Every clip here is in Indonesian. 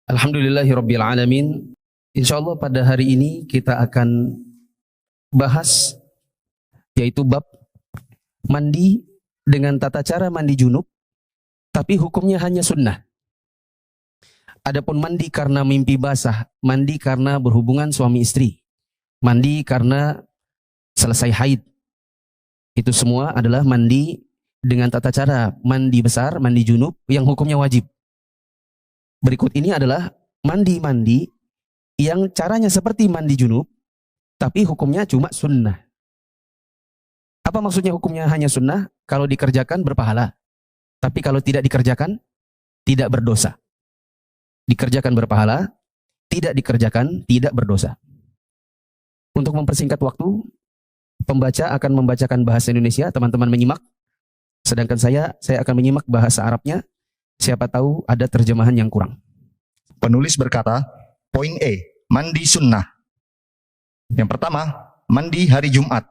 Alhamdulillahirabbil alamin. Insyaallah pada hari ini kita akan bahas yaitu bab mandi dengan tata cara mandi junub tapi hukumnya hanya sunnah. Adapun mandi karena mimpi basah, mandi karena berhubungan suami istri, mandi karena selesai haid, itu semua adalah mandi dengan tata cara mandi besar, mandi junub yang hukumnya wajib. Berikut ini adalah mandi-mandi yang caranya seperti mandi junub, tapi hukumnya cuma sunnah. Apa maksudnya hukumnya hanya sunnah? Kalau dikerjakan berpahala, tapi kalau tidak dikerjakan, tidak berdosa. Dikerjakan berpahala, tidak dikerjakan, tidak berdosa. Untuk mempersingkat waktu, pembaca akan membacakan bahasa Indonesia, teman-teman menyimak. Sedangkan saya akan menyimak bahasa Arabnya. Siapa tahu ada terjemahan yang kurang. Penulis berkata, poin E, mandi sunnah. Yang pertama, mandi hari Jumat.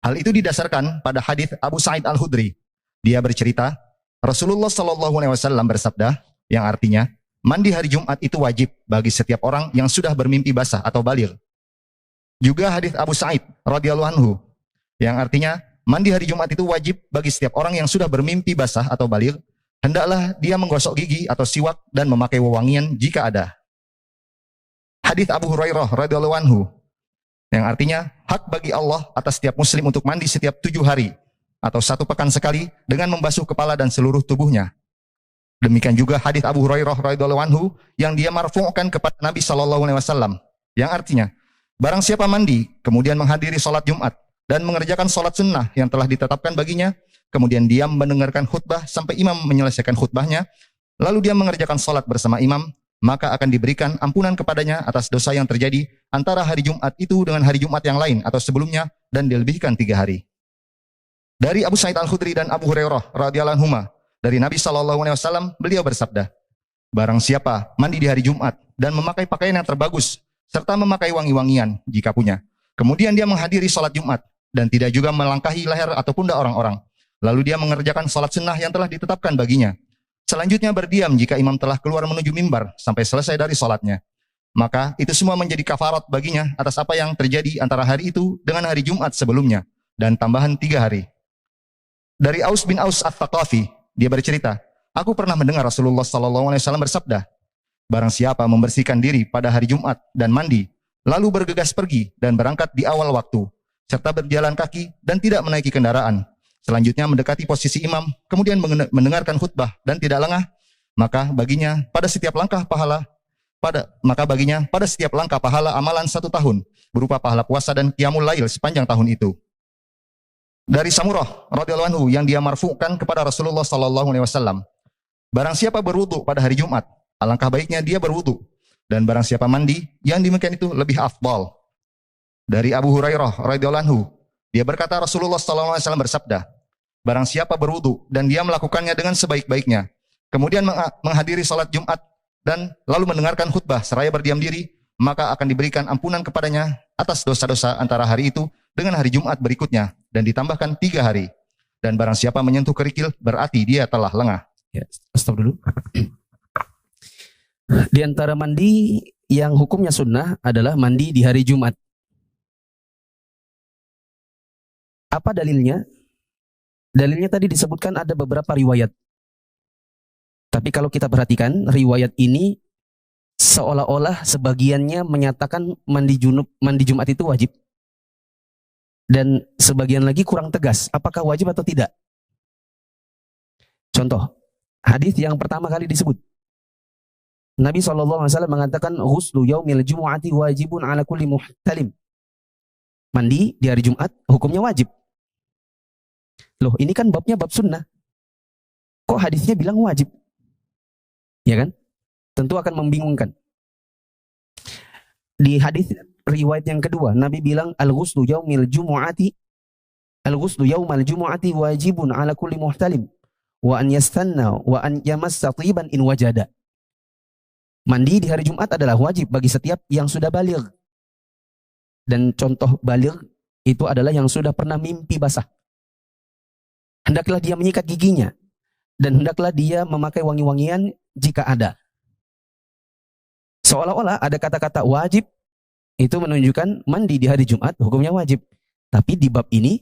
Hal itu didasarkan pada hadis Abu Sa'id Al-Khudri. Dia bercerita, Rasulullah SAW bersabda, yang artinya, mandi hari Jumat itu wajib bagi setiap orang yang sudah bermimpi basah atau baligh. Juga hadis Abu Sa'id radhiyallahu anhu, yang artinya, mandi hari Jumat itu wajib bagi setiap orang yang sudah bermimpi basah atau baligh. Hendaklah dia menggosok gigi atau siwak dan memakai wewangian jika ada. Hadis Abu Hurairah radhiyallahu anhu, yang artinya hak bagi Allah atas setiap muslim untuk mandi setiap 7 hari atau 1 pekan sekali dengan membasuh kepala dan seluruh tubuhnya. Demikian juga hadis Abu Hurairah radhiyallahu anhu yang dia marfu'kan kepada Nabi SAW, yang artinya barang siapa mandi kemudian menghadiri salat Jumat dan mengerjakan salat sunnah yang telah ditetapkan baginya, kemudian dia mendengarkan khutbah sampai imam menyelesaikan khutbahnya, lalu dia mengerjakan salat bersama imam, maka akan diberikan ampunan kepadanya atas dosa yang terjadi antara hari Jumat itu dengan hari Jumat yang lain atau sebelumnya, dan dilebihkan 3 hari. Dari Abu Sa'id Al-Khudri dan Abu Hurairah radhiyallahu anhuma, dari Nabi SAW, beliau bersabda, barang siapa mandi di hari Jumat dan memakai pakaian yang terbagus, serta memakai wangi-wangian jika punya, kemudian dia menghadiri salat Jumat, dan tidak juga melangkahi leher atau pundak orang-orang, lalu dia mengerjakan salat sunnah yang telah ditetapkan baginya. Selanjutnya berdiam jika imam telah keluar menuju mimbar sampai selesai dari salatnya. Maka itu semua menjadi kafarat baginya atas apa yang terjadi antara hari itu dengan hari Jumat sebelumnya, dan tambahan 3 hari. Dari Aus bin Aus Ats-Tsaqafi, dia bercerita, aku pernah mendengar Rasulullah SAW bersabda, barang siapa membersihkan diri pada hari Jumat dan mandi, lalu bergegas pergi dan berangkat di awal waktu, serta berjalan kaki dan tidak menaiki kendaraan, selanjutnya mendekati posisi imam, kemudian mendengarkan khutbah dan tidak lengah, maka baginya pada setiap langkah pahala amalan 1 tahun, berupa pahala puasa dan qiyamul lail sepanjang tahun itu. Dari Samurah radhiyallahu anhu yang dia marfu'kan kepada Rasulullah SAW, barang siapa berwudu pada hari Jumat, alangkah baiknya dia berwudu, dan barang siapa mandi, yang demikian itu lebih afdal. Dari Abu Hurairah radhiyallahu anhu, dia berkata Rasulullah SAW bersabda, barang siapa berwudu dan dia melakukannya dengan sebaik-baiknya, kemudian menghadiri salat Jumat dan lalu mendengarkan khutbah seraya berdiam diri, maka akan diberikan ampunan kepadanya atas dosa-dosa antara hari itu dengan hari Jumat berikutnya, dan ditambahkan 3 hari. Dan barang siapa menyentuh kerikil, berarti dia telah lengah. Ya, stop dulu. Di antara mandi yang hukumnya sunnah adalah mandi di hari Jumat. Apa dalilnya? Dalilnya tadi disebutkan ada beberapa riwayat. Tapi kalau kita perhatikan, riwayat ini seolah-olah sebagiannya menyatakan mandi Jumat itu wajib. Dan sebagian lagi kurang tegas, apakah wajib atau tidak. Contoh, hadis yang pertama kali disebut. Nabi SAW mengatakan, ghuslu yaumil jumu'ati wajibun ala kulli muhtalim. Mandi di hari Jumat, hukumnya wajib. Loh, ini kan babnya bab sunnah. Kok hadisnya bilang wajib? Ya kan? Tentu akan membingungkan. Di hadis riwayat yang kedua, Nabi bilang al-ghuslu yaumal jumu'ati wajibun ala kulli muhtalim wa an yastanna wa an yamassa tiban in wajada. Mandi di hari Jumat adalah wajib bagi setiap yang sudah baligh. Dan contoh baligh itu adalah yang sudah pernah mimpi basah. Hendaklah dia menyikat giginya dan hendaklah dia memakai wangi-wangian jika ada. Seolah-olah ada kata-kata wajib itu menunjukkan mandi di hari Jumat hukumnya wajib. Tapi di bab ini,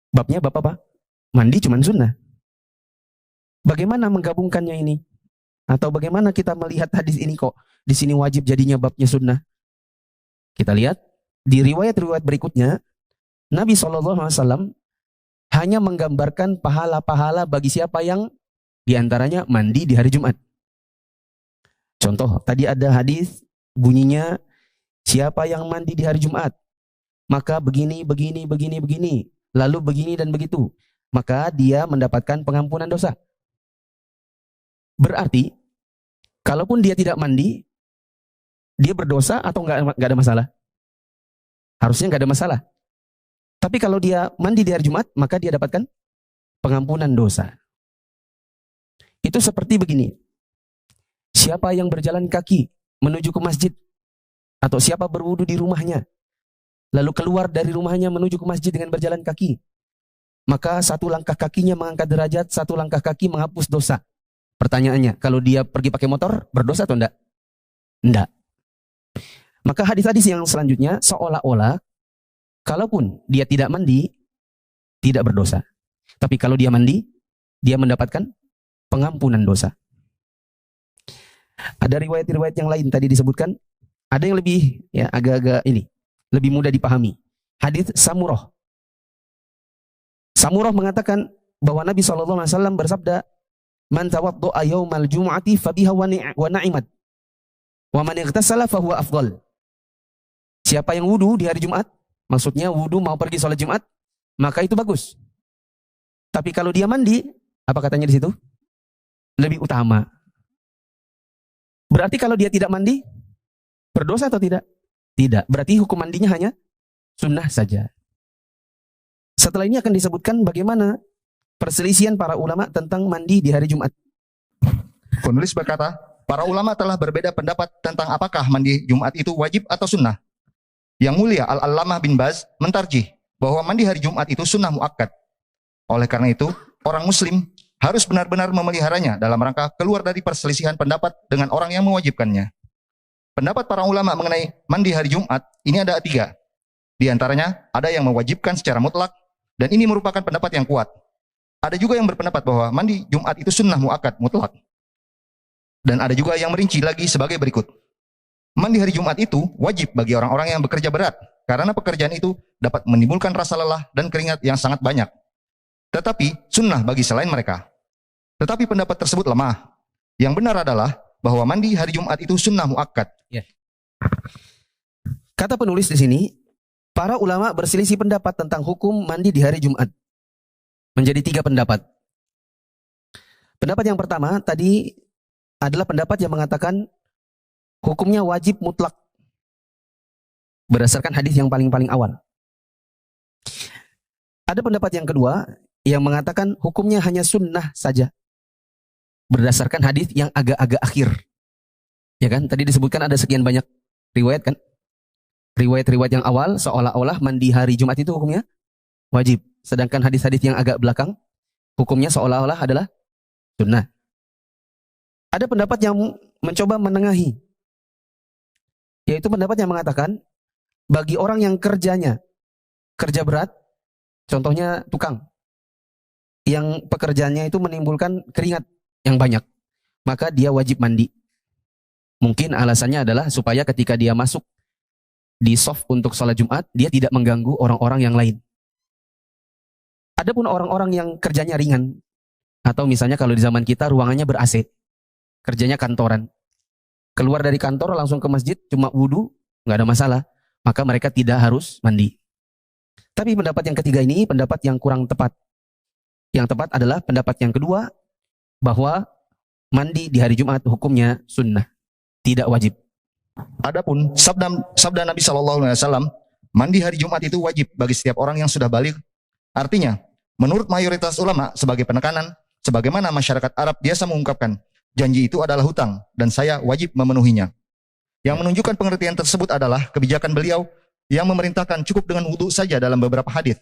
babnya bab apa? Mandi cuma sunnah. Bagaimana menggabungkannya ini? Atau bagaimana kita melihat hadis ini kok di sini wajib jadinya babnya sunnah? Kita lihat di riwayat-riwayat berikutnya, Nabi SAW hanya menggambarkan pahala-pahala bagi siapa yang diantaranya mandi di hari Jumat. Contoh, tadi ada hadis bunyinya, siapa yang mandi di hari Jumat, maka begini, begini, begini, begini, lalu begini dan begitu, maka dia mendapatkan pengampunan dosa. Berarti, kalaupun dia tidak mandi, dia berdosa atau nggak ada masalah? Harusnya nggak ada masalah. Tapi kalau dia mandi di hari Jumat, maka dia dapatkan pengampunan dosa. Itu seperti begini. Siapa yang berjalan kaki menuju ke masjid, atau siapa berwudu di rumahnya, lalu keluar dari rumahnya menuju ke masjid dengan berjalan kaki, maka satu langkah kakinya mengangkat derajat, satu langkah kaki menghapus dosa. Pertanyaannya, kalau dia pergi pakai motor, berdosa atau enggak? Enggak. Maka hadis-hadis yang selanjutnya seolah-olah kalaupun dia tidak mandi, tidak berdosa. Tapi kalau dia mandi, dia mendapatkan pengampunan dosa. Ada riwayat-riwayat yang lain tadi disebutkan, ada yang lebih ya agak-agak ini, lebih mudah dipahami. Hadis Samurah. Samurah mengatakan bahwa Nabi SAW bersabda, "Man tawaddo'a yaumal jum'ati fabiha wa na'imat. Wa man ightasala fahuwa afdal." Siapa yang wudu di hari Jumat, maksudnya wudu mau pergi sholat Jumat, maka itu bagus. Tapi kalau dia mandi, apa katanya di situ? Lebih utama. Berarti kalau dia tidak mandi, berdosa atau tidak? Tidak. Berarti hukum mandinya hanya sunnah saja. Setelah ini akan disebutkan bagaimana perselisihan para ulama tentang mandi di hari Jumat. Penulis berkata, para ulama telah berbeda pendapat tentang apakah mandi Jumat itu wajib atau sunnah. Yang mulia Al-Allamah bin Baz mentarjih bahwa mandi hari Jumat itu sunnah muakkad. Oleh karena itu, orang muslim harus benar-benar memeliharanya dalam rangka keluar dari perselisihan pendapat dengan orang yang mewajibkannya. Pendapat para ulama mengenai mandi hari Jumat ini ada 3. Di antaranya ada yang mewajibkan secara mutlak, dan ini merupakan pendapat yang kuat. Ada juga yang berpendapat bahwa mandi Jumat itu sunnah muakkad mutlak. Dan ada juga yang merinci lagi sebagai berikut. Mandi hari Jumat itu wajib bagi orang-orang yang bekerja berat, karena pekerjaan itu dapat menimbulkan rasa lelah dan keringat yang sangat banyak. Tetapi sunnah bagi selain mereka. Tetapi pendapat tersebut lemah. Yang benar adalah bahwa mandi hari Jumat itu sunnah muakkad. Ya. Kata penulis di sini, para ulama berselisih pendapat tentang hukum mandi di hari Jumat. Menjadi 3 pendapat. Pendapat yang pertama tadi adalah pendapat yang mengatakan hukumnya wajib mutlak berdasarkan hadis yang paling awal. Ada pendapat yang kedua yang mengatakan hukumnya hanya sunnah saja berdasarkan hadis yang agak-agak akhir. Ya kan? Tadi disebutkan ada sekian banyak riwayat kan? Riwayat-riwayat yang awal seolah-olah mandi hari Jumat itu hukumnya wajib. Sedangkan hadis-hadis yang agak belakang hukumnya seolah-olah adalah sunnah. Ada pendapat yang mencoba menengahi, yaitu pendapat yang mengatakan bagi orang yang kerjanya kerja berat, contohnya tukang, yang pekerjaannya itu menimbulkan keringat yang banyak, maka dia wajib mandi. Mungkin alasannya adalah supaya ketika dia masuk di shaf untuk sholat Jumat, dia tidak mengganggu orang-orang yang lain. Adapun orang-orang yang kerjanya ringan, atau misalnya kalau di zaman kita ruangannya ber-AC, kerjanya kantoran, keluar dari kantor langsung ke masjid, cuma wudu, nggak ada masalah, maka mereka tidak harus mandi. Tapi pendapat yang ketiga ini pendapat yang kurang tepat. Yang tepat adalah pendapat yang kedua, bahwa mandi di hari Jumat hukumnya sunnah, tidak wajib. Adapun sabda Nabi SAW, mandi hari Jumat itu wajib bagi setiap orang yang sudah baligh. Artinya, menurut mayoritas ulama sebagai penekanan, sebagaimana masyarakat Arab biasa mengungkapkan, janji itu adalah hutang dan saya wajib memenuhinya. Yang menunjukkan pengertian tersebut adalah kebijakan beliau yang memerintahkan cukup dengan wudu saja dalam beberapa hadis.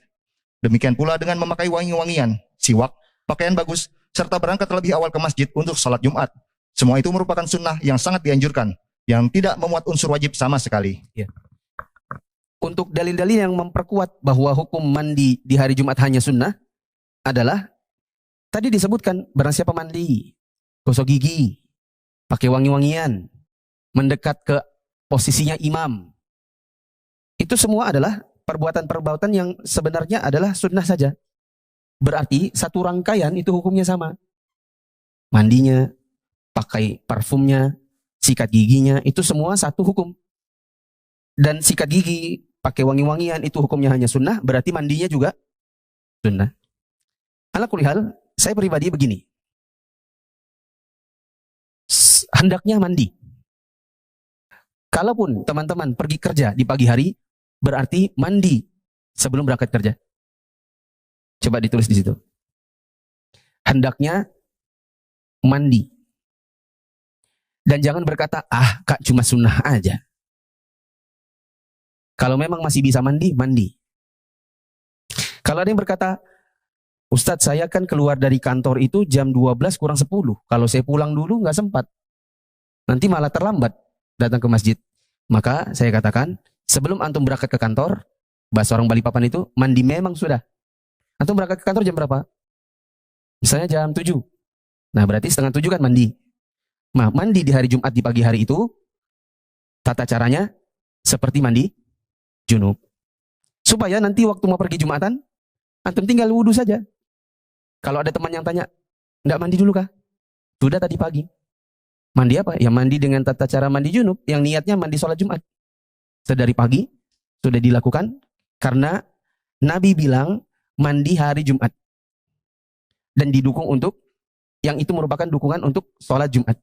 Demikian pula dengan memakai wangi-wangian, siwak, pakaian bagus, serta berangkat lebih awal ke masjid untuk sholat Jumat. Semua itu merupakan sunnah yang sangat dianjurkan, yang tidak memuat unsur wajib sama sekali. Untuk dalil-dalil yang memperkuat bahwa hukum mandi di hari Jumat hanya sunnah adalah tadi disebutkan barang siapa mandi, gosok gigi, pakai wangi-wangian, mendekat ke posisinya imam. Itu semua adalah perbuatan-perbuatan yang sebenarnya adalah sunnah saja. Berarti satu rangkaian itu hukumnya sama. Mandinya, pakai parfumnya, sikat giginya, itu semua satu hukum. Dan sikat gigi, pakai wangi-wangian, itu hukumnya hanya sunnah, berarti mandinya juga sunnah. Ala kulli hal, saya pribadi begini. Hendaknya mandi. Kalaupun teman-teman pergi kerja di pagi hari, berarti mandi sebelum berangkat kerja. Coba ditulis di situ. Hendaknya mandi. Dan jangan berkata, kak cuma sunnah aja. Kalau memang masih bisa mandi, mandi. Kalau ada yang berkata, Ustadz saya kan keluar dari kantor itu jam 12 kurang 10. Kalau saya pulang dulu nggak sempat. Nanti malah terlambat datang ke masjid. Maka saya katakan, sebelum antum berangkat ke kantor, bahasa orang Balikpapan itu, mandi memang sudah. Antum berangkat ke kantor jam berapa? Misalnya jam 7. Nah berarti setengah 7 kan mandi. Nah mandi di hari Jumat di pagi hari itu, tata caranya seperti mandi junub. Supaya nanti waktu mau pergi Jumatan, antum tinggal wudhu saja. Kalau ada teman yang tanya, enggak mandi dulu kah? Sudah tadi pagi. Mandi apa? Ya mandi dengan tata cara mandi junub, yang niatnya mandi sholat Jumat. Sedari pagi, sudah dilakukan, karena Nabi bilang, mandi hari Jumat. Dan didukung untuk, yang itu merupakan dukungan untuk sholat Jumat.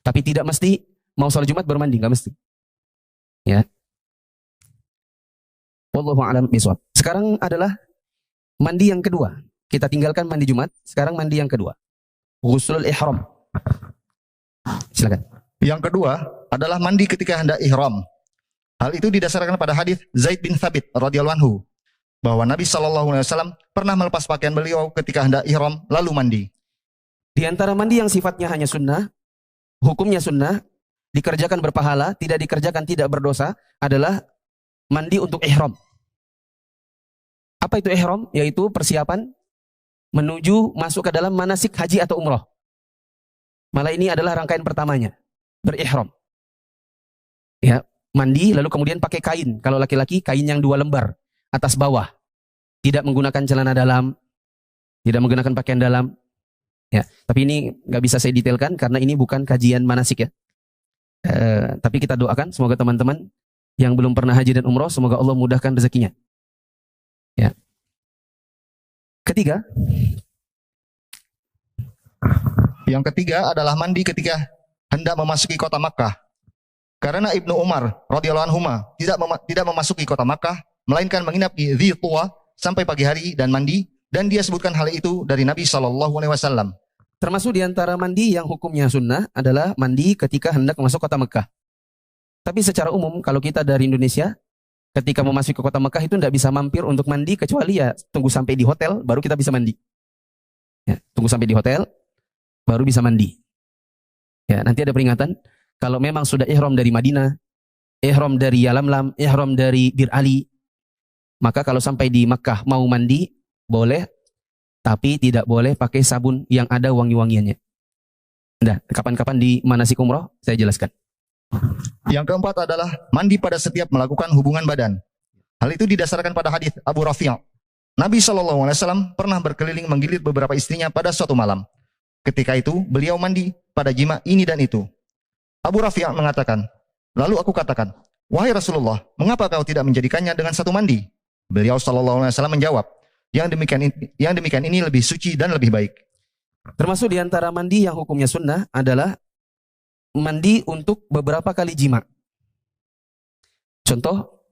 Tapi tidak mesti, mau sholat Jumat baru mandi, enggak mesti. Ya. Wallahu a'lam bishawab. Sekarang adalah mandi yang kedua. Kita tinggalkan mandi Jumat, sekarang mandi yang kedua. Ghuslul ihram. Silakan. Yang kedua adalah mandi ketika hendak ihram. Hal itu didasarkan pada hadis Zaid bin Thabit radhiyallahu anhu bahwa Nabi SAW pernah melepas pakaian beliau ketika hendak ihram lalu mandi. Di antara mandi yang sifatnya hanya sunnah, hukumnya sunnah, dikerjakan berpahala, tidak dikerjakan tidak berdosa, adalah mandi untuk ihram. Apa itu ihram? Yaitu persiapan menuju masuk ke dalam manasik haji atau umrah. Malah ini adalah rangkaian pertamanya, berihram. Ya, mandi lalu kemudian pakai kain. Kalau laki-laki kain yang 2 lembar atas bawah. Tidak menggunakan celana dalam, tidak menggunakan pakaian dalam. Ya, tapi ini nggak bisa saya detailkan karena ini bukan kajian manasik ya. Tapi kita doakan semoga teman-teman yang belum pernah haji dan umrah semoga Allah mudahkan rezekinya. Ya. Yang ketiga adalah mandi ketika hendak memasuki kota Makkah. Karena Ibnu Umar radhiyallahu anhu tidak memasuki kota Makkah, melainkan menginap di Dzituwa sampai pagi hari dan mandi, dan dia sebutkan hal itu dari Nabi SAW. Termasuk di antara mandi yang hukumnya sunnah adalah mandi ketika hendak masuk kota Mekah. Tapi secara umum kalau kita dari Indonesia, ketika memasuki kota Mekah itu tidak bisa mampir untuk mandi kecuali ya tunggu sampai di hotel baru kita bisa mandi. Ya, tunggu sampai di hotel baru bisa mandi. Ya, nanti ada peringatan kalau memang sudah ihram dari Madinah, ihram dari Yalamlam, ihram dari Bir Ali, maka kalau sampai di Makkah mau mandi boleh, tapi tidak boleh pakai sabun yang ada wangi-wangiannya. Nah, kapan-kapan di manasik umrah saya jelaskan. Yang keempat adalah mandi pada setiap melakukan hubungan badan. Hal itu didasarkan pada hadis Abu Rafi'. Nabi SAW pernah berkeliling menggilir beberapa istrinya pada suatu malam. Ketika itu beliau mandi pada jima ini dan itu. Abu Rafi' mengatakan, lalu aku katakan, wahai Rasulullah, mengapa kau tidak menjadikannya dengan satu mandi? Beliau SAW menjawab, yang demikian ini lebih suci dan lebih baik. Termasuk di antara mandi yang hukumnya sunnah adalah mandi untuk beberapa kali jima. Contoh,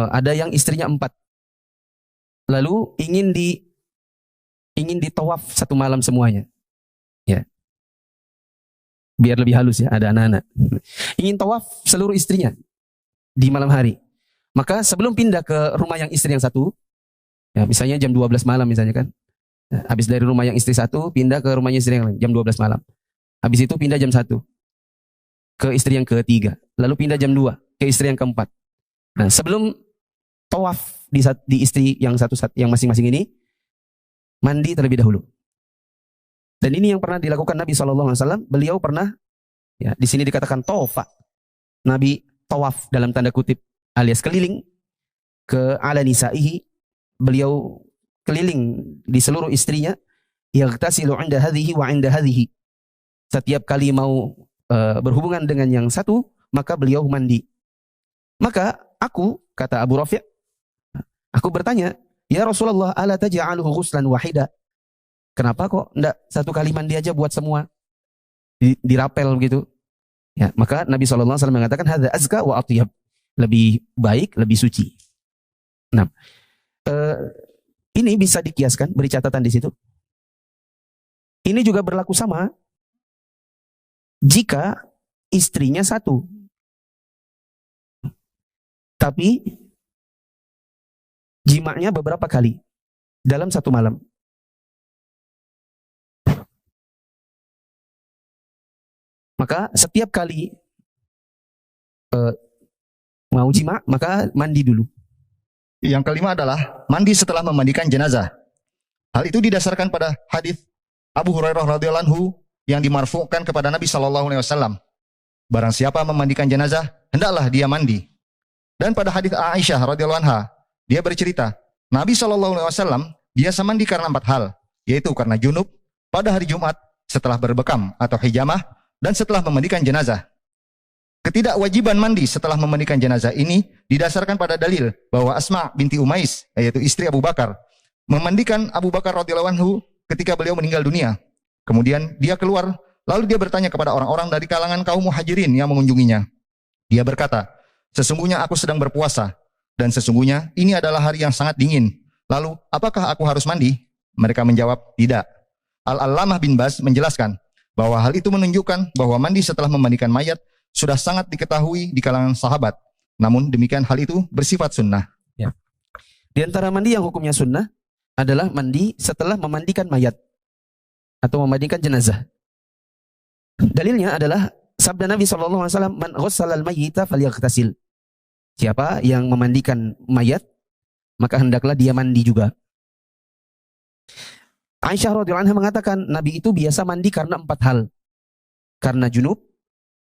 ada yang istrinya 4. Lalu ingin ditawaf satu malam semuanya. Ya. Biar lebih halus ya, ada anak-anak. Ingin tawaf seluruh istrinya di malam hari. Maka sebelum pindah ke rumah yang istri yang satu, ya misalnya jam 12 malam misalnya kan. Habis dari rumah yang istri satu, pindah ke rumahnya istri yang lain, jam 12 malam. Habis itu pindah jam 1 ke ke istri yang ketiga, lalu pindah jam 2 ke istri yang keempat. Nah, sebelum tawaf di istri yang yang masing-masing ini, mandi terlebih dahulu. Dan ini yang pernah dilakukan Nabi SAW. Beliau pernah, ya, di sini dikatakan tofa. Nabi tawaf dalam tanda kutip alias keliling ke ala nisaihi. Beliau keliling di seluruh istrinya. Yaghtasilu 'inda hadhihi wa 'inda hadhihi. Setiap kali mau berhubungan dengan yang satu, maka beliau mandi. Maka aku, kata Abu Rafi', aku bertanya, ya Rasulullah, ala taj'aluhu ghuslan wahida? Kenapa kok enggak satu kali mandi aja buat semua? Dirapel begitu. Ya, maka Nabi SAW mengatakan, hadza azka wa atyab. Lebih baik, lebih suci. Nah, ini bisa dikiaskan, beri catatan di situ. Ini juga berlaku sama jika istrinya satu. Tapi jimaknya beberapa kali dalam satu malam. Maka setiap kali mau jima, maka mandi dulu. Yang kelima adalah mandi setelah memandikan jenazah. Hal itu didasarkan pada hadis Abu Hurairah radhiyallahu anhu yang dimarfu'kan kepada Nabi sallallahu alaihi wasallam. Barang siapa memandikan jenazah, hendaklah dia mandi. Dan pada hadis Aisyah radhiyallahu anha, dia bercerita, Nabi sallallahu alaihi wasallam biasa mandi karena 4 hal, yaitu karena junub, pada hari Jumat, setelah berbekam atau hijamah, dan setelah memandikan jenazah. Ketidakwajiban mandi setelah memandikan jenazah ini didasarkan pada dalil bahwa Asma binti Umais, yaitu istri Abu Bakar, memandikan Abu Bakar radhiyallahu anhu ketika beliau meninggal dunia. Kemudian dia keluar, lalu dia bertanya kepada orang-orang dari kalangan kaum muhajirin yang mengunjunginya. Dia berkata, sesungguhnya aku sedang berpuasa, dan sesungguhnya ini adalah hari yang sangat dingin. Lalu, apakah aku harus mandi? Mereka menjawab, tidak. Al-Allamah bin Baz menjelaskan bahwa hal itu menunjukkan bahwa mandi setelah memandikan mayat sudah sangat diketahui di kalangan sahabat. Namun demikian hal itu bersifat sunnah. Ya. Di antara mandi yang hukumnya sunnah adalah mandi setelah memandikan mayat atau memandikan jenazah. Dalilnya adalah sabda Nabi SAW, man ghassala al-mayyita falyaghtasil. Siapa yang memandikan mayat, maka hendaklah dia mandi juga. Aisyah radhiyallahu anha mengatakan, Nabi itu biasa mandi karena 4 hal. Karena junub,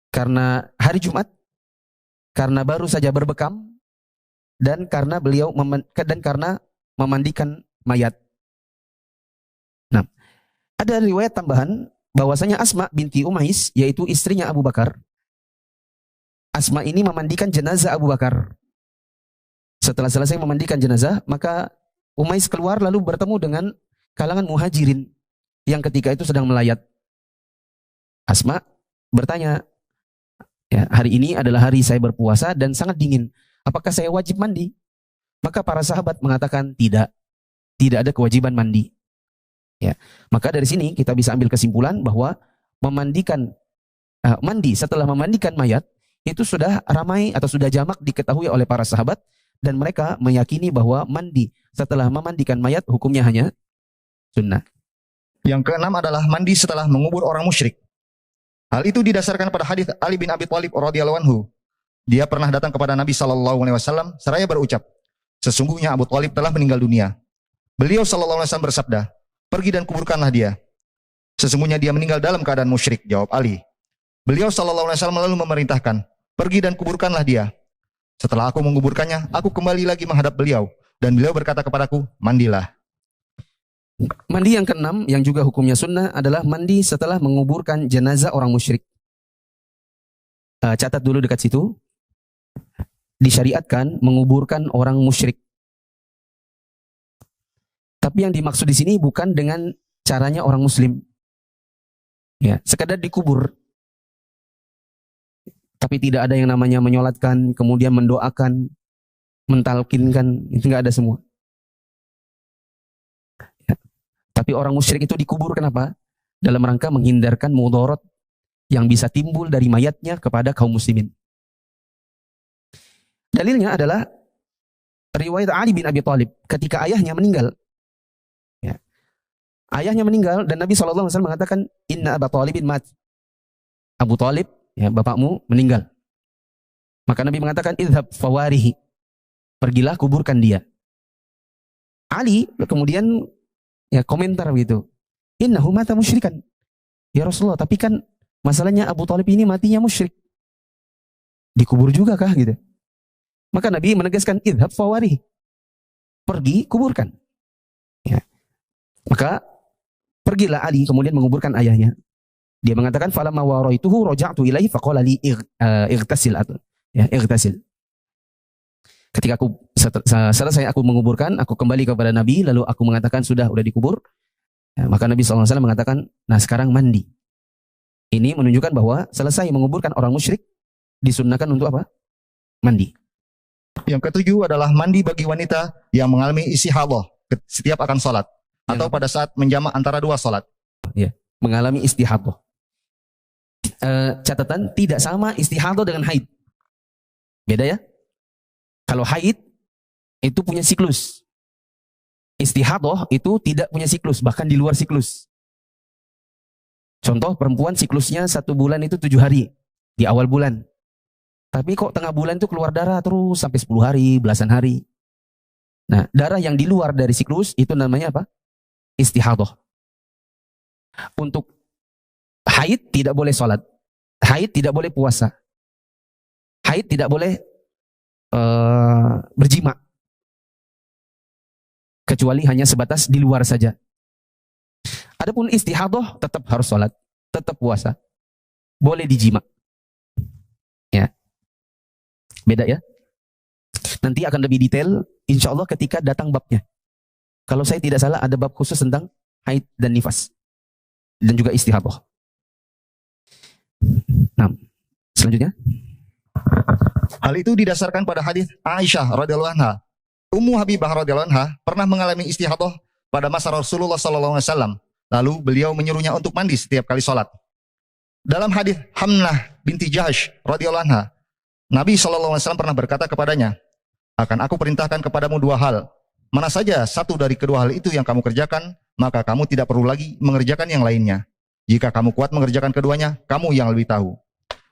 karena hari Jumat, karena baru saja berbekam, dan karena karena memandikan mayat. Nah, ada riwayat tambahan bahwasanya Asma binti Umais, yaitu istrinya Abu Bakar, Asma ini memandikan jenazah Abu Bakar. Setelah selesai memandikan jenazah, maka Umais keluar lalu bertemu dengan kalangan muhajirin yang ketika itu sedang melayat. Asma bertanya, ya, hari ini adalah hari saya berpuasa dan sangat dingin. Apakah saya wajib mandi? Maka para sahabat mengatakan tidak ada kewajiban mandi. Ya, maka dari sini kita bisa ambil kesimpulan bahwa mandi setelah memandikan mayat itu sudah ramai atau sudah jamak diketahui oleh para sahabat, dan mereka meyakini bahwa mandi setelah memandikan mayat hukumnya hanya sunnah. Yang keenam adalah mandi setelah mengubur orang musyrik. Hal itu didasarkan pada hadis Ali bin Abi Thalib radhiyallahu anhu. Dia pernah datang kepada Nabi sallallahu alaihi wasallam seraya berucap, sesungguhnya Abu Thalib telah meninggal dunia. Beliau sallallahu alaihi wasallam bersabda, pergi dan kuburkanlah dia. Sesungguhnya dia meninggal dalam keadaan musyrik, jawab Ali. Beliau sallallahu alaihi wasallam lalu memerintahkan, pergi dan kuburkanlah dia. Setelah aku menguburkannya, aku kembali lagi menghadap beliau, dan beliau berkata kepadaku, mandilah. Mandi yang keenam yang juga hukumnya sunnah adalah mandi setelah menguburkan jenazah orang musyrik. Catat dulu dekat situ. Disyariatkan menguburkan orang musyrik. Tapi yang dimaksud di sini bukan dengan caranya orang muslim. Ya, sekadar dikubur. Tapi tidak ada yang namanya menyolatkan, kemudian mendoakan, mentalkinkan, itu enggak ada semua. Tapi orang musyrik itu dikubur kenapa? Dalam rangka menghindarkan mudarat yang bisa timbul dari mayatnya kepada kaum muslimin. Dalilnya adalah riwayat Ali bin Abi Thalib ketika ayahnya meninggal. Ya. Ayahnya meninggal dan Nabi SAW mengatakan, Inna Abu Thalibin mat. Abu Thalib ya, bapakmu meninggal. Maka Nabi mengatakan, idhab fawarihi, pergilah kuburkan dia. Ali kemudian ya komentar begitu, innahu mata musyrikan. Ya Rasulullah, tapi kan masalahnya Abu Thalib ini matinya musyrik. Dikubur juga kah gitu? Maka Nabi menegaskan, idhab fawarihi, pergi kuburkan. Ya. Maka pergilah Ali kemudian menguburkan ayahnya. Dia mengatakan, falamma waraituhu raja'tu ilaihi faqala li igtasil, ya, igtasil. Ketika aku selesai aku menguburkan, aku kembali kepada Nabi, lalu aku mengatakan sudah dikubur. Ya, maka Nabi SAW mengatakan, nah sekarang mandi. Ini menunjukkan bahwa selesai menguburkan orang musyrik, disunnahkan untuk apa? Mandi. Yang ketujuh adalah mandi bagi wanita yang mengalami istihadah setiap akan sholat atau pada saat menjamak antara dua sholat. Ya, mengalami istihadah. Catatan, tidak sama istihadah dengan haid. Beda ya. Kalau haid itu punya siklus. Istihadah itu tidak punya siklus, bahkan di luar siklus. Contoh, perempuan siklusnya 1 bulan itu 7 hari di awal bulan. Tapi kok tengah bulan itu keluar darah terus sampai 10 hari, belasan hari. Nah, darah yang di luar dari siklus itu namanya apa? Istihadah. Untuk haid tidak boleh sholat. Haid tidak boleh puasa. Haid tidak boleh berjima. Kecuali hanya sebatas di luar saja. Adapun istihadah tetap harus sholat, tetap puasa. Boleh dijima. Ya. Beda ya. Nanti akan lebih detail insya Allah ketika datang babnya. Kalau saya tidak salah ada bab khusus tentang haid dan nifas. Dan juga istihadah. Nah, selanjutnya. Hal itu didasarkan pada hadis Aisyah radhiyallahu anha. Ummu Habibah radhiyallahu anha pernah mengalami istihadah pada masa Rasulullah sallallahu alaihi wasallam. Lalu beliau menyuruhnya untuk mandi setiap kali sholat. Dalam hadis Hamnah binti Jahsh radhiyallahu anha, Nabi sallallahu alaihi wasallam pernah berkata kepadanya, akan aku perintahkan kepadamu 2 hal. Mana saja satu dari kedua hal itu yang kamu kerjakan, maka kamu tidak perlu lagi mengerjakan yang lainnya. Jika kamu kuat mengerjakan keduanya, kamu yang lebih tahu.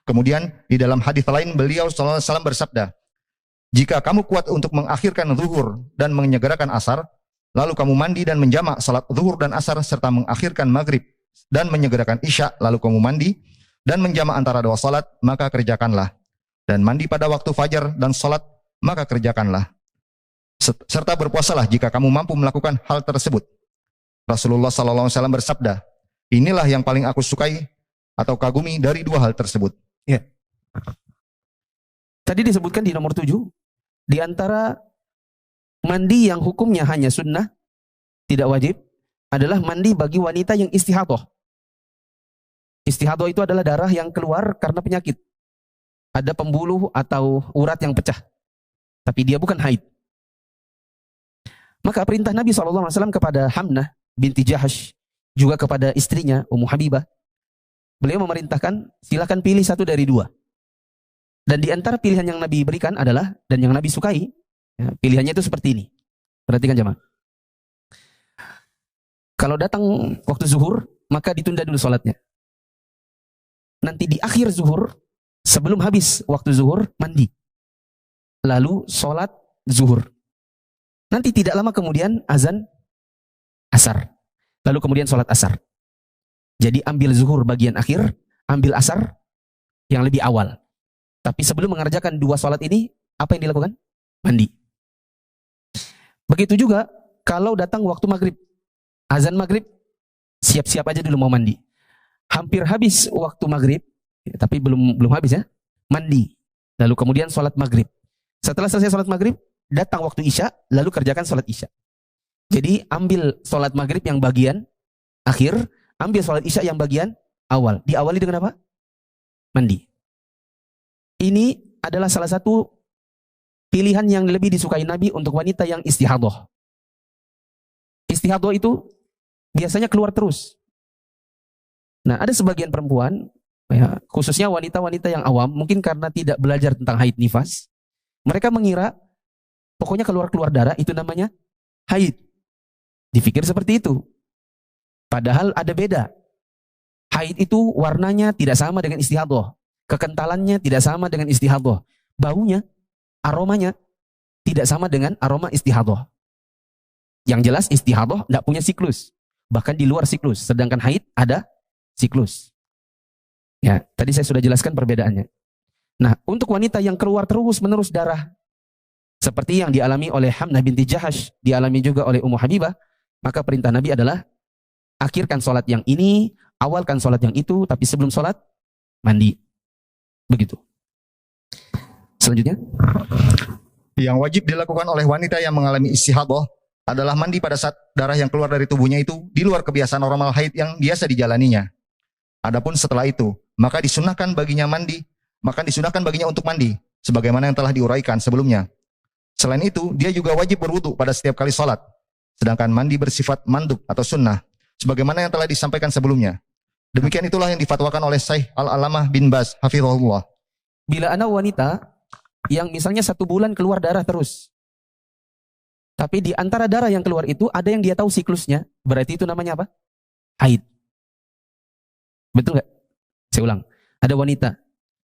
Kemudian di dalam hadis lain beliau sallallahu alaihi wasallam bersabda, jika kamu kuat untuk mengakhirkan zuhur dan menyegerakan asar, lalu kamu mandi dan menjamak salat zuhur dan asar serta mengakhirkan maghrib dan menyegerakan isya, lalu kamu mandi dan menjamak antara 2 salat, maka kerjakanlah. Dan mandi pada waktu fajar dan salat, maka kerjakanlah. Serta berpuasalah jika kamu mampu melakukan hal tersebut. Rasulullah sallallahu alaihi wasallam bersabda, inilah yang paling aku sukai atau kagumi dari 2 hal tersebut. Ya. Tadi disebutkan di nomor 7, di antara mandi yang hukumnya hanya sunnah, tidak wajib, adalah mandi bagi wanita yang istihadah. Istihadah itu adalah darah yang keluar karena penyakit. Ada pembuluh atau urat yang pecah. Tapi dia bukan haid. Maka perintah Nabi SAW kepada Hamnah binti Jahsh, juga kepada istrinya Ummu Habibah, beliau memerintahkan silakan pilih satu dari 2. Dan di antara pilihan yang Nabi berikan adalah, dan yang Nabi sukai, ya, pilihannya itu seperti ini. Perhatikan jemaah. Kalau datang waktu zuhur, maka ditunda dulu sholatnya. Nanti di akhir zuhur, sebelum habis waktu zuhur, mandi. Lalu sholat zuhur. Nanti tidak lama kemudian azan asar. Lalu kemudian sholat asar. Jadi ambil zuhur bagian akhir, ambil asar yang lebih awal. Tapi sebelum mengerjakan 2 sholat ini, apa yang dilakukan? Mandi. Begitu juga kalau datang waktu maghrib. Azan maghrib, siap-siap aja dulu mau mandi. Hampir habis waktu maghrib, tapi belum habis ya, mandi. Lalu kemudian sholat maghrib. Setelah selesai sholat maghrib, datang waktu isya, lalu kerjakan sholat isya. Jadi ambil sholat maghrib yang bagian akhir, ambil sholat isya yang bagian awal. Diawali dengan apa? Mandi. Ini adalah salah satu pilihan yang lebih disukai Nabi untuk wanita yang istihadah. Istihadah itu biasanya keluar terus. Nah, ada sebagian perempuan, ya, khususnya wanita-wanita yang awam, mungkin karena tidak belajar tentang haid nifas, mereka mengira pokoknya keluar-keluar darah itu namanya haid. Dipikir seperti itu. Padahal ada beda. Haid itu warnanya tidak sama dengan istihadah. Kekentalannya tidak sama dengan istihadah. Baunya, aromanya tidak sama dengan aroma istihadah. Yang jelas istihadah tidak punya siklus. Bahkan di luar siklus. Sedangkan haid ada siklus. Ya, tadi saya sudah jelaskan perbedaannya. Nah, untuk wanita yang keluar terus-menerus darah, seperti yang dialami oleh Hamnah binti Jahash, dialami juga oleh Ummu Habibah, maka perintah Nabi adalah akhirkan sholat yang ini, awalkan sholat yang itu, tapi sebelum sholat, mandi. Begitu. Selanjutnya. Yang wajib dilakukan oleh wanita yang mengalami istihadah adalah mandi pada saat darah yang keluar dari tubuhnya itu di luar kebiasaan normal haid yang biasa dijalaninya. Adapun setelah itu, maka disunahkan baginya untuk mandi, sebagaimana yang telah diuraikan sebelumnya. Selain itu, dia juga wajib berwudu pada setiap kali sholat. Sedangkan mandi bersifat mandub atau sunnah, sebagaimana yang telah disampaikan sebelumnya. Demikian itulah yang difatwakan oleh Syekh Al-Alamah bin Baz, hafizahullah. Bila ada wanita yang misalnya 1 bulan keluar darah terus, tapi di antara darah yang keluar itu ada yang dia tahu siklusnya, berarti itu namanya apa? Haid. Betul nggak? Saya ulang. Ada wanita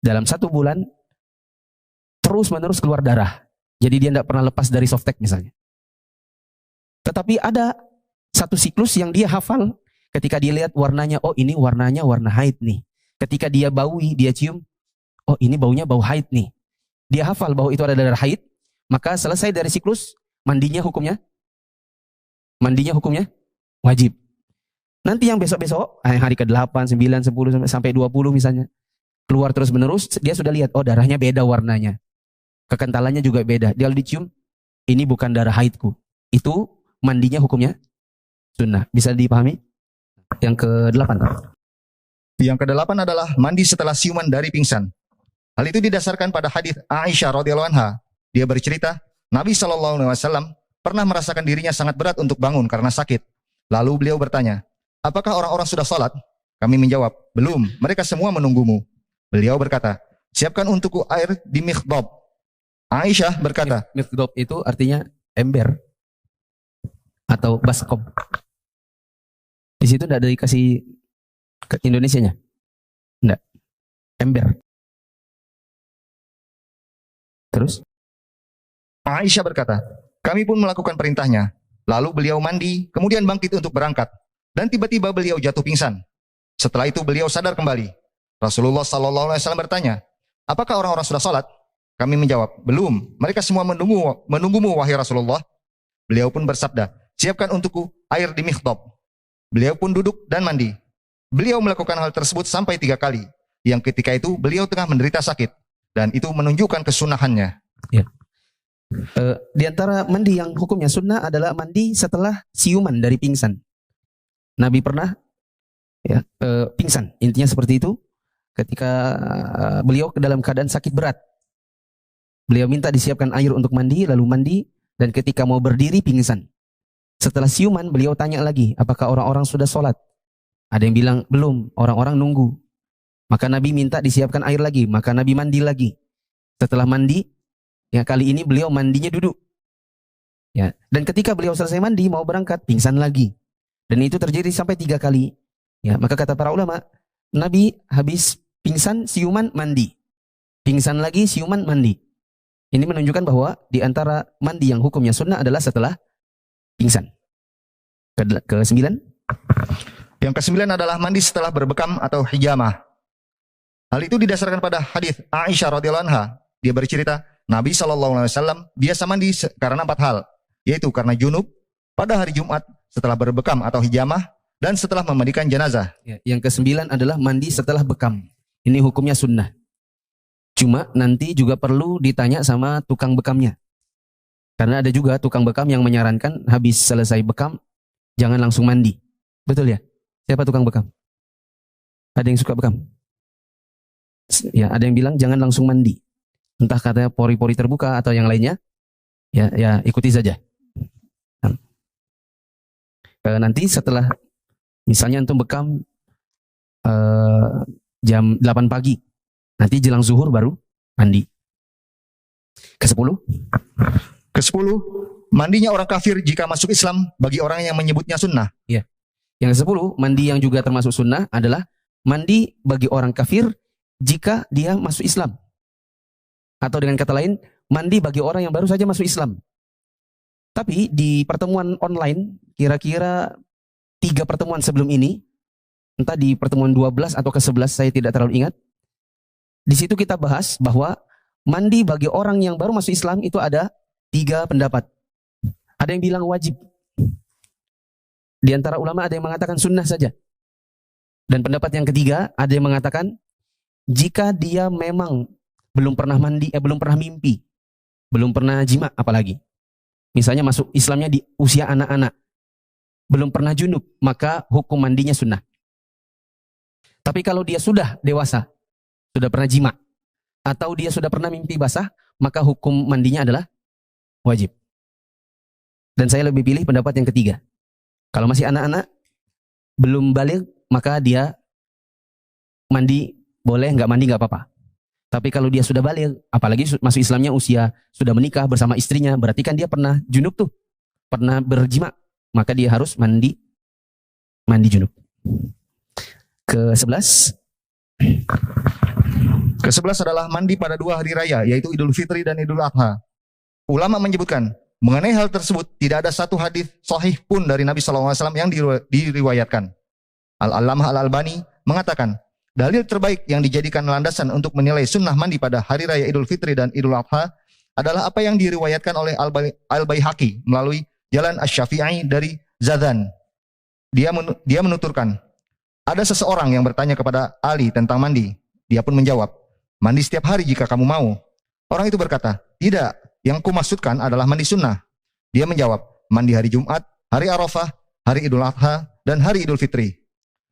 dalam 1 bulan terus-menerus keluar darah. Jadi dia tidak pernah lepas dari softtek misalnya. Tetapi ada satu siklus yang dia hafal ketika dia lihat warnanya, oh ini warnanya warna haid nih. Ketika dia baui, dia cium, oh ini baunya bau haid nih. Dia hafal bahwa itu ada darah haid, maka selesai dari siklus, mandinya hukumnya wajib. Nanti yang besok-besok, hari ke-8, 9, 10, sampai 20 misalnya, keluar terus-menerus, dia sudah lihat, oh darahnya beda warnanya. Kekentalannya juga beda. Dia dicium, ini bukan darah haidku. Itu mandinya hukumnya sunnah. Bisa dipahami? Yang ke-8. Yang ke-8 adalah mandi setelah siuman dari pingsan. Hal itu didasarkan pada hadis Aisyah radhiyallahu anha. Dia bercerita, Nabi SAW pernah merasakan dirinya sangat berat untuk bangun karena sakit. Lalu beliau bertanya, apakah orang-orang sudah sholat? Kami menjawab, belum, mereka semua menunggumu. Beliau berkata, siapkan untukku air di mikhdab. Aisyah berkata, mikhdab itu artinya ember atau baskom. Di situ tidak ada dikasih ke Indonesianya? Enggak. Ember. Terus? Aisyah berkata, kami pun melakukan perintahnya. Lalu beliau mandi, kemudian bangkit untuk berangkat. Dan tiba-tiba beliau jatuh pingsan. Setelah itu beliau sadar kembali. Rasulullah SAW bertanya, apakah orang-orang sudah sholat? Kami menjawab, belum. Mereka semua menunggumu wahai Rasulullah. Beliau pun bersabda, siapkan untukku air di mikhdab. Beliau pun duduk dan mandi. Beliau melakukan hal tersebut sampai 3 kali. Yang ketika itu beliau tengah menderita sakit. Dan itu menunjukkan kesunahannya. Ya. Di antara mandi yang hukumnya sunnah adalah mandi setelah siuman dari pingsan. Nabi pernah pingsan. Intinya seperti itu. Ketika beliau dalam keadaan sakit berat. Beliau minta disiapkan air untuk mandi, lalu mandi, dan ketika mau berdiri pingsan. Setelah siuman, beliau tanya lagi, apakah orang-orang sudah sholat? Ada yang bilang, belum, orang-orang nunggu. Maka Nabi minta disiapkan air lagi, maka Nabi mandi lagi. Setelah mandi, ya kali ini beliau mandinya duduk. Ya, dan ketika beliau selesai mandi, mau berangkat, pingsan lagi. Dan itu terjadi sampai 3 kali. Ya, maka kata para ulama, Nabi habis pingsan, siuman, mandi. Pingsan lagi, siuman, mandi. Ini menunjukkan bahwa di antara mandi yang hukumnya sunnah adalah setelah pingsan. Ke-9. Yang ke-9 adalah mandi setelah berbekam atau hijamah. Hal itu didasarkan pada hadis Aisyah radhiyallahu anha. Dia bercerita, Nabi SAW biasa mandi karena 4 hal, yaitu karena junub, pada hari Jumat, setelah berbekam atau hijamah, dan setelah memandikan jenazah. Ya, yang ke-9 adalah mandi setelah bekam. Ini hukumnya sunnah. Cuma nanti juga perlu ditanya sama tukang bekamnya. Karena ada juga tukang bekam yang menyarankan habis selesai bekam, jangan langsung mandi. Betul ya? Siapa tukang bekam? Ada yang suka bekam? Ya, ada yang bilang jangan langsung mandi. Entah katanya pori-pori terbuka atau yang lainnya. Ya ikuti saja. Nanti setelah, misalnya antum bekam jam 8 pagi. Nanti jelang zuhur baru mandi. Ke-10. Ke-10, mandinya orang kafir jika masuk Islam bagi orang yang menyebutnya sunnah. Ya. Yang ke-10, mandi yang juga termasuk sunnah adalah mandi bagi orang kafir jika dia masuk Islam. Atau dengan kata lain, mandi bagi orang yang baru saja masuk Islam. Tapi di pertemuan online, kira-kira 3 pertemuan sebelum ini, entah di pertemuan 12 atau ke-11, saya tidak terlalu ingat. Di situ kita bahas bahwa mandi bagi orang yang baru masuk Islam itu ada 3 pendapat. Ada yang bilang wajib. Di antara ulama ada yang mengatakan sunnah saja. Dan pendapat yang ketiga, ada yang mengatakan jika dia memang belum pernah mandi, belum pernah mimpi, belum pernah jima apalagi. Misalnya masuk Islamnya di usia anak-anak, belum pernah junub, maka hukum mandinya sunnah. Tapi kalau dia sudah dewasa, sudah pernah jima, atau dia sudah pernah mimpi basah, maka hukum mandinya adalah wajib. Dan saya lebih pilih pendapat yang ketiga. Kalau masih anak-anak, belum balik, maka dia mandi boleh, nggak mandi nggak apa-apa. Tapi kalau dia sudah balik, apalagi masuk Islamnya usia sudah menikah bersama istrinya, berarti kan dia pernah junub tuh, pernah berjima, maka dia harus mandi junub. Ke-11. Ke-11 adalah mandi pada 2 hari raya, yaitu Idul Fitri dan Idul Adha. Ulama menyebutkan, mengenai hal tersebut, tidak ada satu hadis sahih pun dari Nabi SAW yang diriwayatkan. Al-Allamah Al-Albani mengatakan, dalil terbaik yang dijadikan landasan untuk menilai sunnah mandi pada hari raya Idul Fitri dan Idul Adha adalah apa yang diriwayatkan oleh Al-Baihaqi melalui jalan Asy-Syafi'i dari Zadan. Dia menuturkan, ada seseorang yang bertanya kepada Ali tentang mandi. Dia pun menjawab, mandi setiap hari jika kamu mau. Orang itu berkata, tidak, yang kumaksudkan adalah mandi sunnah. Dia menjawab, mandi hari Jumat, hari Arafah, hari Idul Adha, dan hari Idul Fitri.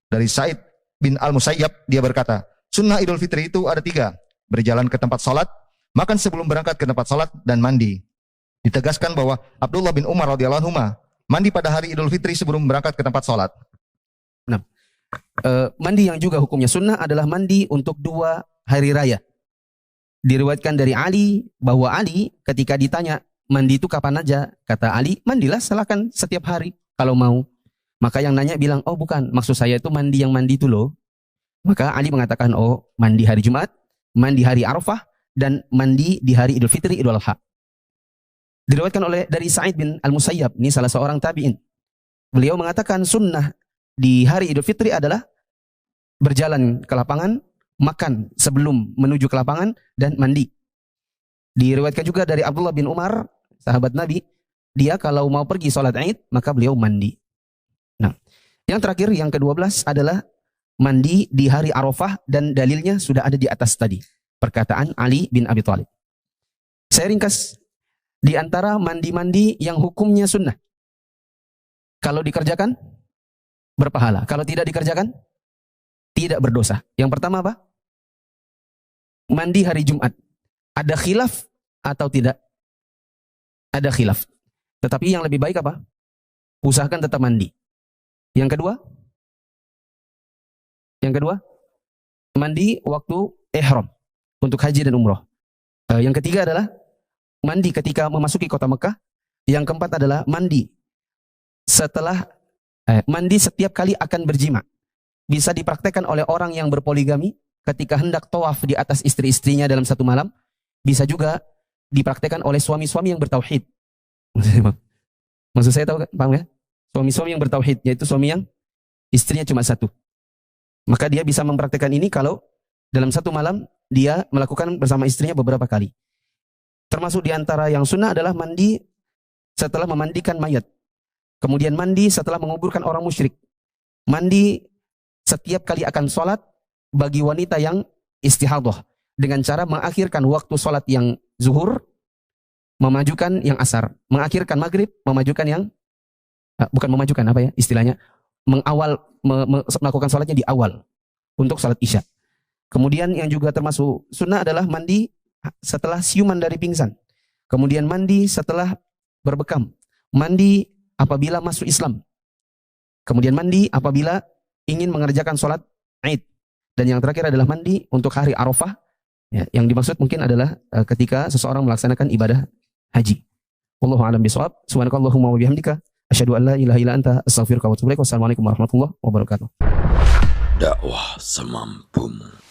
Dari Sa'id bin Al-Musayyab, dia berkata, sunnah Idul Fitri itu ada 3, berjalan ke tempat salat, makan sebelum berangkat ke tempat salat, dan mandi. Ditegaskan bahwa Abdullah bin Umar radhiyallahu anhu mandi pada hari Idul Fitri sebelum berangkat ke tempat salat. Nah, mandi yang juga hukumnya sunnah adalah mandi untuk 2 hari raya. Diriwayatkan dari Ali bahwa Ali ketika ditanya mandi itu kapan aja, kata Ali, mandilah silakan setiap hari kalau mau. Maka yang nanya bilang, oh bukan, maksud saya itu mandi yang mandi itu loh. Maka Ali mengatakan, oh mandi hari Jumat, mandi hari Arafah, dan mandi di hari Idul Fitri, Idul Adha. Diriwayatkan dari Sa'id bin Al-Musayyab, ini salah seorang tabi'in. Beliau mengatakan sunnah di hari Idul Fitri adalah berjalan ke lapangan, makan sebelum menuju ke lapangan, dan mandi. Diriwayatkan juga dari Abdullah bin Umar, sahabat Nabi, dia kalau mau pergi sholat Id, maka beliau mandi. Nah, yang terakhir, yang ke-12 adalah mandi di hari Arafah, dan dalilnya sudah ada di atas tadi. Perkataan Ali bin Abi Thalib. Saya ringkas, di antara mandi-mandi yang hukumnya sunnah. Kalau dikerjakan, berpahala. Kalau tidak dikerjakan, tidak berdosa. Yang pertama apa? Mandi hari Jumat. Ada khilaf atau tidak? Ada khilaf. Tetapi yang lebih baik apa? Usahakan tetap mandi. Yang kedua? Yang kedua? Mandi waktu ihram untuk haji dan umroh. Yang ketiga adalah mandi ketika memasuki kota Mekah. Yang keempat adalah mandi setelah mandi setiap kali akan berjima. Bisa dipraktekkan oleh orang yang berpoligami ketika hendak tawaf di atas istri-istrinya dalam satu malam. Bisa juga dipraktekkan oleh suami-suami yang bertauhid. Maksud saya tahu kan? Paham ya? Suami-suami yang bertauhid, yaitu suami yang istrinya cuma satu. Maka dia bisa mempraktekkan ini kalau dalam satu malam dia melakukan bersama istrinya beberapa kali. Termasuk di antara yang sunnah adalah mandi setelah memandikan mayat. Kemudian mandi setelah menguburkan orang musyrik. Mandi setiap kali akan sholat bagi wanita yang istihadah. Dengan cara mengakhirkan waktu sholat yang zuhur, memajukan yang asar. Mengakhirkan maghrib, memajukan yang, bukan memajukan apa ya istilahnya, melakukan sholatnya di awal untuk sholat isya. Kemudian yang juga termasuk sunnah adalah mandi setelah siuman dari pingsan. Kemudian mandi setelah berbekam. Mandi apabila masuk Islam. Kemudian mandi apabila ingin mengerjakan sholat Id. Dan yang terakhir adalah mandi untuk hari Arafah. Ya, yang dimaksud mungkin adalah ketika seseorang melaksanakan ibadah haji. Wallahu a'lam bishawab. Subhanakallahumma wa bihamdika asyhadu an la ilaha illa anta astaghfiruka wa atubu ilaik. Wassalamualaikum warahmatullahi wabarakatuh. Dakwah semampumu.